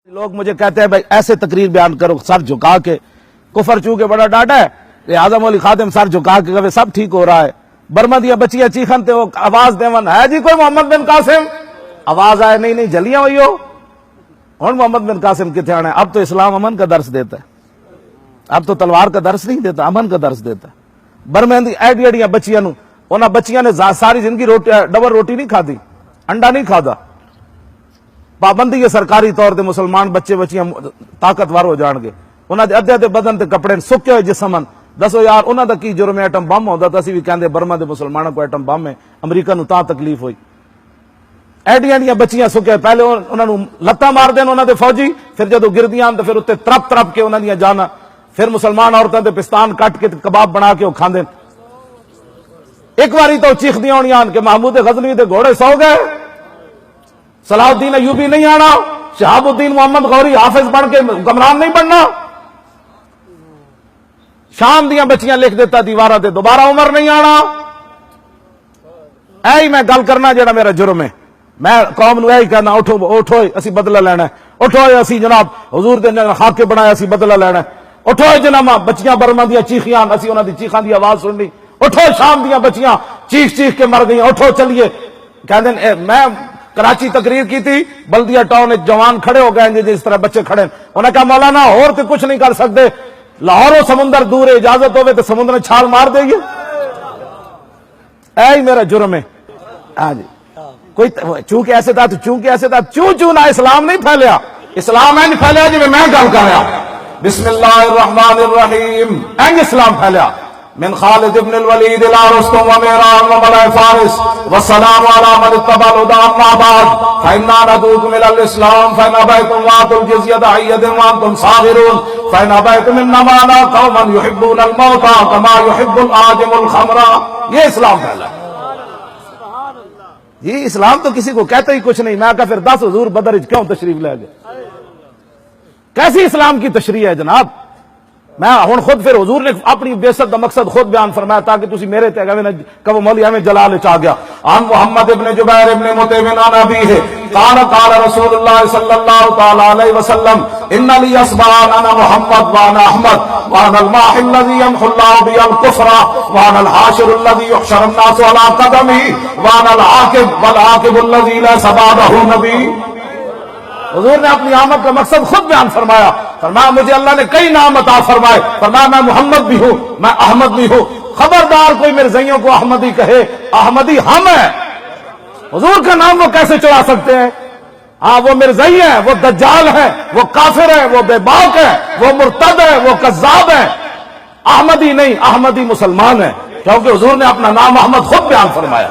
لوگ مجھے کہتے ہیں بھائی ایسے تقریر بیان کرو سر جھکا کے، کفر چونکہ بڑا ڈاٹا ہے، لہذا مولی خادم سر جھکا کے کہے سب ٹھیک ہو رہا ہے۔ برما دیا بچیاں چیخن تے وہ آواز دیون ہے جی کوئی محمد بن قاسم، آواز آئے نہیں جلیاں ہوئی ہو اور محمد بن قاسم کتنے آنا ہے۔ اب تو اسلام امن کا درس دیتا ہے، اب تو تلوار کا درس نہیں دیتا، امن کا درس دیتا ہے۔ برما دی ایڈی ایڈیاں بچیاں نو، انہاں بچیاں نے ساری زندگی ڈبل روٹی نہیں کھادی، انڈا نہیں کھادا، پابندی ہے سرکاری طور تے مسلمان بچے بچیاں طاقتور ہو جان گے، انہاں دے ادھے ادھے بدن تے کپڑے سکے ہوئے جسمن، دسو یار انہاں دا کی جرم ہے؟ ایٹم بم ہوندا تے اسی بھی کہندے برما دے مسلماناں کو ایٹم بم ہے، امریکہ نو تاں تکلیف ہوئی۔ ایڈیاں ایڈیاں بچیاں سکے، پہلے انہاں نو لتاں مار دین انہاں دے فوجی، پھر جدوں گردیاں تے پھر اوتے ترپ ترپ کے انہاں دیاں جانا، پھر مسلمان عورتاں دے پستان کٹ کے کباب بنا کے او کھاندے۔ ایک واری تو چیخ دیاں ہونیاں کہ محمود غزنوی دے گھوڑے سو گئے، صلاح الدین ایوبی نہیں آنا، شہاب الدین محمد غوری حافظ بن کے حکمران نہیں بننا۔ شام دیاں بچیاں لکھ دیتا دیوارہ تے دوبارہ عمر نہیں آنا۔ اے ہی میں گل کرنا جڑا میرا جرم ہے، میں قوم نو اے ہی کہنا اٹھو اٹھو اسی بدلہ لینا ہے، اٹھو اسی جناب حضور دے خاکے بنایا اسی بدلہ لینا ہے، اٹھو جناب بچیاں برما دیاں چیخیاں اسی انہاں دی چیخاں دی آواز سننی، اٹھو شام دیاں بچیاں چیخ چیخ کے مر گئیں، اٹھو چلیے۔ کہندے میں کراچی تقریر کی تھی، بلدیہ ٹاؤن جوان کھڑے ہو گئے جس طرح بچے کھڑے، انہوں نے کہا مولانا اور تو کچھ نہیں کر سکتے، لاہور و سمندر دور ہے، اجازت ہوئے تو سمندر میں چھال مار دے گی۔ اے ہی میرا جرم ہے۔ ہاں جی کوئی چونکہ ایسے تھا چوں نہ اسلام نہیں پھیلیا، اسلام نہیں پھیلیا جی میں گل کر رہا۔ بسم اللہ الرحمن الرحیم، این اسلام پھیلیا من خالد ابن الولید الى رستم ومیران وملأ فارس والسلام على من اتبع الهدى اما بعد فإنا ندعوكم الى الاسلام فإن ابيتم واتوا الجزية حية وانتم صاغرون فإن ابيتم انما انا قوما يحبون الموت كما يحب الآدم الخمر۔ یہ اسلام پھیلا یہ اسلام تو کسی کو کہتا ہی کچھ نہیں۔ میں کہا پھر 10 حضور بدر کیوں تشریف لے گئے؟ کیسی اسلام کی تشریح ہے جناب؟ میں ہن خود پھر حضور نے اپنی بعثت دا مقصد خود بیان فرمایا تاکہ تسی میرے تے گئے کہ وہ مولوی ہمیں جلال چاہ گیا۔ عن محمد ابن جبیر ابن مطعم عن ابیہ قال قال رسول اللہ صلی اللہ تعالی علیہ وسلم ان لی اصبعان انا محمد وانا احمد وانا الماحی الذی یمحو اللہ بی الکفر وانا الحاشر الذی یحشر الناس علی قدمی وانا العاقب والعاقب الذی لا بعدہ نبی۔ حضور نے اپنی آمد کا مقصد خود بیان فرمایا، فرمایا مجھے اللہ نے کئی نام عطا فرمائے، فرمایا میں محمد بھی ہوں، میں احمد بھی ہوں، خبردار کوئی مرزائیوں کو احمدی کہے، احمدی ہم ہیں۔ حضور کا نام وہ کیسے چڑھا سکتے ہیں؟ ہاں وہ مرزائی ہے، وہ دجال ہے، وہ کافر ہے، وہ بے باک ہے، وہ مرتد ہے، وہ کذاب ہے، احمدی نہیں، احمدی مسلمان ہے، کیونکہ حضور نے اپنا نام احمد خود بیان فرمایا۔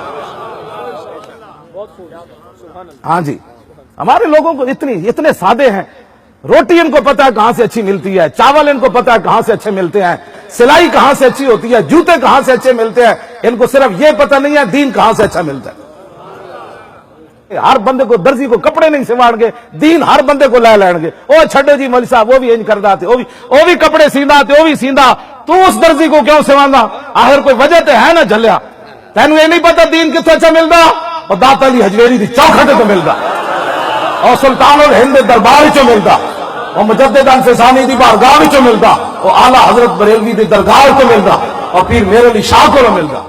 ہاں جی ہمارے لوگوں کو اتنے سادے ہیں، روٹی ان کو پتا ہے کہاں سے اچھی ملتی ہے، چاول ان کو پتا ہے کہاں سے اچھے ملتے ہیں، سلائی کہاں سے اچھی ہوتی ہے، جوتے کہاں سے اچھے ملتے ہیں، ان کو صرف یہ پتہ نہیں ہے دین کہاں سے اچھا ملتا ہے۔ ہر بندے کو درزی کو کپڑے نہیں سوان گے، دین ہر بندے کو لے لین گے۔ او چھڈے جی مولوی صاحب وہ بھی انج کردا تے وہ بھی کپڑے سیندا تے وہ بھی سیندا، تو اس درزی کو کیوں سواندا؟ آخر کوئی وجہ تے ہے نا جھلیا، تینوں یہ نہیں پتا دین کتھوں اچھا ملدا؟ اور داتا علی حجویری دی چوکھٹ تے ملدا، اور سلطان الہند دربار چو ملتا، اور مجدد انفسانی دی بارگاہ چو ملتا، اور اعلیٰ حضرت بریلوی دی درگاہ کو ملتا، اور پھر میرے علی شاہ کو ملتا۔